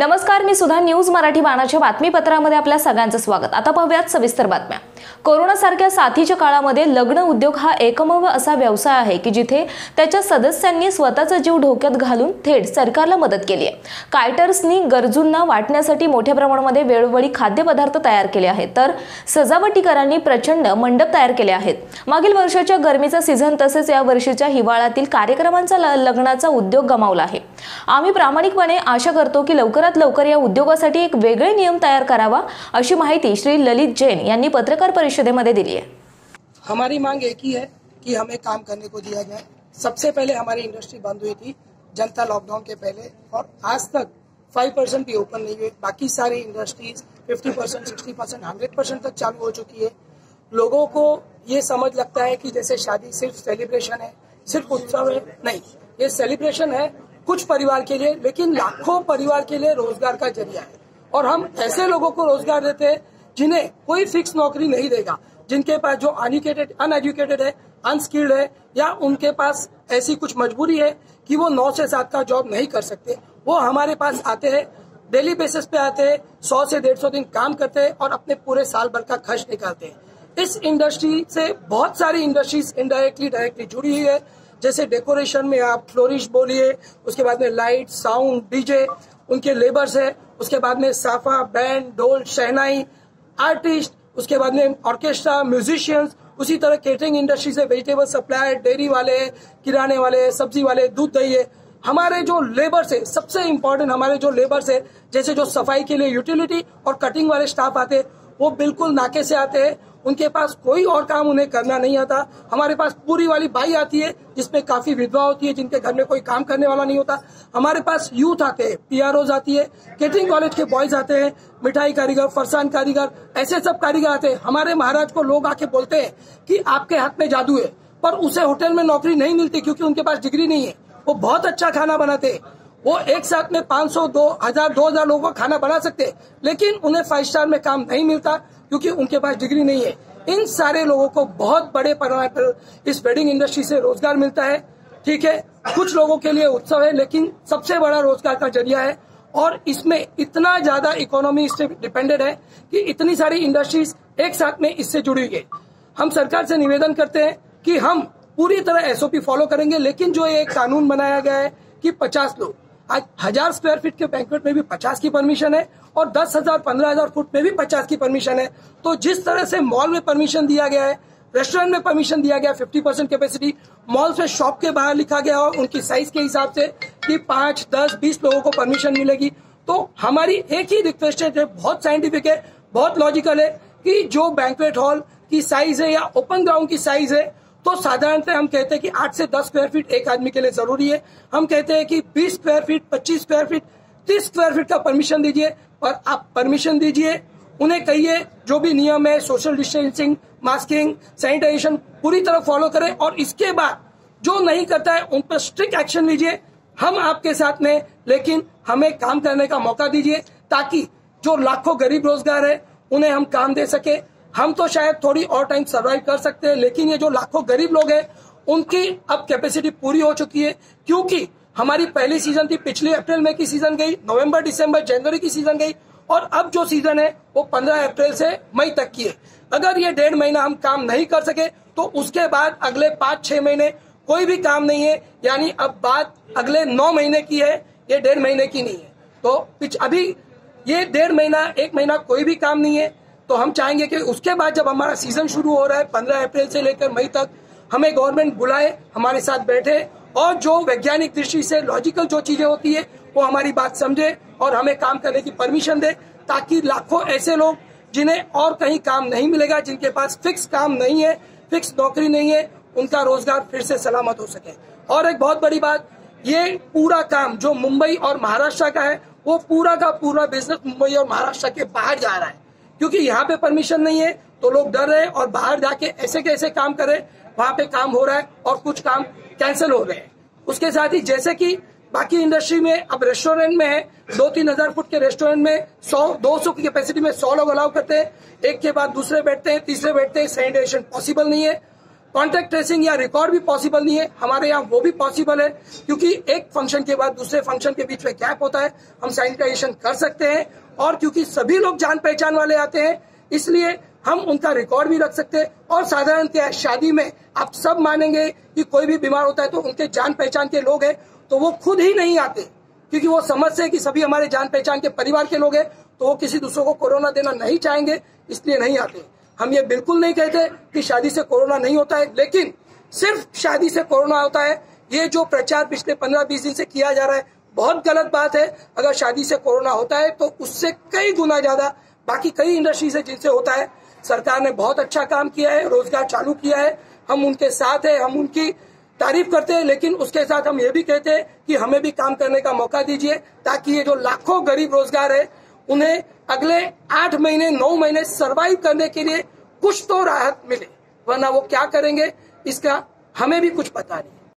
नमस्कार, मी सुधा. न्यूज मराठी बाणाच्या बातमीपत्रामध्ये आपल्या सगळ्यांचं स्वागत. आता पाहूयात सविस्तर बातम्या. कोरोना सारख्या साथीच्या काळामध्ये लग्न उद्योग हा एकमेव असा व्यवसाय आहे की जिथे त्याच्या सदस्यांनी स्वतःचा जीव धोक्यात घालून थेट सरकारला मदत केली आहे. कायटर्सनी गरजूंना वाटण्यासाठी मोठ्या प्रमाणामध्ये वेळोवेळी खाद्यपदार्थ तयार केले आहेत, तर सजावटीकरांनी प्रचंड मंडप तयार केले आहेत. मागील वर्षाच्या गरमीचा सीझन तसेच या वर्षीच्या हिवाळ्यातील कार्यक्रमांचा लग्नाचा उद्योग गमावला आहे. आम्ही प्रामाणिकपणे आशा करतो की लवकरात लवकर या उद्योगासाठी एक वेगळे नियम तयार करावा, अशी माहिती श्री ललित जैन यांनी पत्रकार परिषदेमध्ये दिली है. हमारी मांग एक ही है कि हमें काम करने को दिया जाए. सबसे पहले हमारी इंडस्ट्री बंद हुई थी जनता लॉकडाउन के पहले, और आज तक 5% भी ओपन नहीं हुए. बाकी सारी इंडस्ट्रीज 50%, 60%, 100% तक चालू हो चुकी है. लोगों को ये समझ लगता है कि जैसे शादी सिर्फ सेलिब्रेशन है, सिर्फ उत्सव है. नहीं, ये सेलिब्रेशन है कुछ परिवार के लिए, लेकिन लाखों परिवार के लिए रोजगार का जरिया है. और हम ऐसे लोगों को रोजगार देते हैं जिन्हें कोई फिक्स नौकरी नहीं देगा, जिनके पास जो अनएजुकेटेड है, अनस्किल्ड है, या उनके पास ऐसी कुछ मजबूरी है कि वो 9 से 7 का जॉब नहीं कर सकते. वो हमारे पास आते हैं, डेली बेसिस पे आते हैं, 100 से 150 दिन काम करते हैं और अपने पूरे साल भर का खर्च निकालते हैं. इस इंडस्ट्री से बहुत सारी इंडस्ट्रीज इनडायरेक्टली डायरेक्टली जुड़ी हुई है. जैसे डेकोरेशन में आप फ्लोरिश बोलिए, उसके बाद में लाइट, साउंड, डीजे, उनके लेबर्स है. उसके बाद में साफा, बैंड, ढोल, शहनाई, आर्टिस्ट, उसके बाद में ऑर्केस्ट्रा, म्यूजिशियंस. उसी तरह केटरिंग इंडस्ट्री से वेजिटेबल सप्लायर, डेयरी वाले, किराने वाले, सब्जी वाले, दूध दही है. हमारे जो लेबर्स है, सबसे इम्पोर्टेंट हमारे जो लेबर्स है, जैसे जो सफाई के लिए यूटिलिटी और कटिंग वाले स्टाफ आते हैं, वो बिल्कुल नाके से आते हैं. उनके पास कोई और काम उन्हें करना नहीं आता. हमारे पास पूरी वाली बाई आती है जिसमें काफी विधवा होती है, जिनके घर में कोई काम करने वाला नहीं होता. हमारे पास यूथ आते हैं, पीआरओज आती है, केटरिंग कॉलेज के बॉयज आते हैं, मिठाई कारीगर, फरसान कारीगर, ऐसे सब कारीगर आते हैं. हमारे महाराज को लोग आके बोलते हैं कि आपके हाथ में जादू है, पर उसे होटल में नौकरी नहीं मिलती क्योंकि उनके पास डिग्री नहीं है. वो बहुत अच्छा खाना बनाते हैं. वो एक साथ में 500, 2000 लोगों का खाना बना सकते हैं, लेकिन उन्हें 5 स्टार में काम नहीं मिलता क्योंकि उनके पास डिग्री नहीं है. इन सारे लोगों को बहुत बड़े पैमाने पर इस वेडिंग इंडस्ट्री से रोजगार मिलता है. ठीक है, कुछ लोगों के लिए उत्सव है, लेकिन सबसे बड़ा रोजगार का जरिया है. और इसमें इतना ज्यादा इकोनॉमी इससे डिपेंडेड है कि इतनी सारी इंडस्ट्रीज एक साथ में इससे जुड़ी हुई है. हम सरकार से निवेदन करते हैं कि हम पूरी तरह एसओपी फॉलो करेंगे, लेकिन जो ये कानून बनाया गया है कि 50 लोग, आज 1000 स्क्वायर फीट के बैंक्वेट में भी 50 की परमिशन है और 10,000, 15,000 फुट में भी 50 की परमिशन है. तो जिस तरह से मॉल में परमिशन दिया गया है, रेस्टोरेंट में परमिशन दिया गया 50% कैपेसिटी, मॉल्स में शॉप के बाहर लिखा गया हो उनकी साइज के हिसाब से कि 5, 10, 20 लोगों को परमिशन मिलेगी. तो हमारी एक ही रिक्वेस्ट है, बहुत साइंटिफिक है, बहुत लॉजिकल है, कि जो बैंक्वेट हॉल की साइज है या ओपन ग्राउंड की साइज है, तो साधारणतः हम कहते हैं कि 8 से 10 स्क्वायर फीट एक आदमी के लिए जरूरी है. हम कहते हैं कि 20 square feet, 25 square feet, 30 square feet का परमिशन दीजिए. पर आप परमिशन दीजिए, उन्हें कहिए जो भी नियम है, सोशल डिस्टेंसिंग, मास्किंग, सैनिटाइजेशन पूरी तरह फॉलो करें, और इसके बाद जो नहीं करता है उन पर स्ट्रिक्ट एक्शन लीजिए. हम आपके साथ में, लेकिन हमें काम करने का मौका दीजिए ताकि जो लाखों गरीब रोजगार है उन्हें हम काम दे सके. हम तो शायद थोड़ी और टाइम सर्वाइव कर सकते हैं, लेकिन ये जो लाखों गरीब लोग हैं उनकी अब कैपेसिटी पूरी हो चुकी है. क्योंकि हमारी पहली सीजन थी, पिछले अप्रैल में की सीजन गई, नवंबर, दिसंबर, जनवरी की सीजन गई, और अब जो सीजन है वो 15 अप्रैल से मई तक की है. अगर ये 1.5 महीना हम काम नहीं कर सके तो उसके बाद अगले 5-6 महीने कोई भी काम नहीं है. यानी अब बात अगले 9 महीने की है, ये 1.5 महीने की नहीं है. तो अभी ये 1.5 महीना, 1 महीना कोई भी काम नहीं है. तो हम चाहेंगे कि उसके बाद जब हमारा सीजन शुरू हो रहा है 15 अप्रैल से लेकर मई तक, हमें गवर्नमेंट बुलाए, हमारे साथ बैठे, और जो वैज्ञानिक दृष्टि से लॉजिकल जो चीजें होती है वो हमारी बात समझे और हमें काम करने की परमिशन दे, ताकि लाखों ऐसे लोग जिन्हें और कहीं काम नहीं मिलेगा, जिनके पास फिक्स काम नहीं है, फिक्स नौकरी नहीं है, उनका रोजगार फिर से सलामत हो सके. और एक बहुत बड़ी बात, ये पूरा काम जो मुंबई और महाराष्ट्र का है, वो पूरा का पूरा बिजनेस मुंबई और महाराष्ट्र के बाहर जा रहा है, क्योंकि यहाँ पे परमिशन नहीं है. तो लोग डर रहे हैं और बाहर जाके ऐसे कैसे काम कर रहे हैं. वहां पे काम हो रहा है और कुछ काम कैंसिल हो रहे हैं. उसके साथ ही जैसे कि बाकी इंडस्ट्री में अब रेस्टोरेंट में है, 2-3 हजार फुट के रेस्टोरेंट में 100-200 की कैपेसिटी में 100 लोग अलाउ करते हैं. एक के बाद दूसरे बैठते हैं, तीसरे बैठते हैं, सैनिटाइजेशन पॉसिबल नहीं है. कॉन्टैक्ट ट्रेसिंग या रिकॉर्ड भी पॉसिबल नहीं है। हमारे यहाँ वो भी पॉसिबल है, क्योंकि एक फंक्शन के बाद दूसरे फंक्शन के बीच में गैप होता है, हम सैनिटाइजेशन कर सकते हैं। और क्योंकि सभी लोग जान पहचान वाले आते हैं, इसलिए हम उनका रिकॉर्ड भी रख सकते हैं। और साधारणतः शादी में आप सब मानेंगे कि कोई भी बीमार होता है तो उनके जान पहचान के लोग हैं तो वो खुद ही नहीं आते, क्योंकि वो समझते हैं कि सभी हमारे जान पहचान के परिवार के लोग हैं, तो वो किसी दूसरों को कोरोना देना नहीं चाहेंगे, इसलिए नहीं आते। हम ये बिल्कुल नहीं कहते कि शादी से कोरोना नहीं होता है, लेकिन सिर्फ शादी से कोरोना होता है, ये जो प्रचार पिछले 15-20 दिन से किया जा रहा है, बहुत गलत बात है। अगर शादी से कोरोना होता है तो उससे कई गुना ज्यादा बाकी कई इंडस्ट्री से जिनसे होता है। सरकार ने बहुत अच्छा काम किया है, रोजगार चालू किया है, हम उनके साथ हैं, हम उनकी तारीफ करते हैं, लेकिन उसके साथ हम ये भी कहते हैं कि हमें भी काम करने का मौका दीजिए, ताकि ये जो लाखों गरीब रोजगार है उन्हें अगले 8 महीने 9 महीने सरवाइव करने के लिए कुछ तो राहत मिले, वरना वो क्या करेंगे इसका हमें भी कुछ पता नहीं।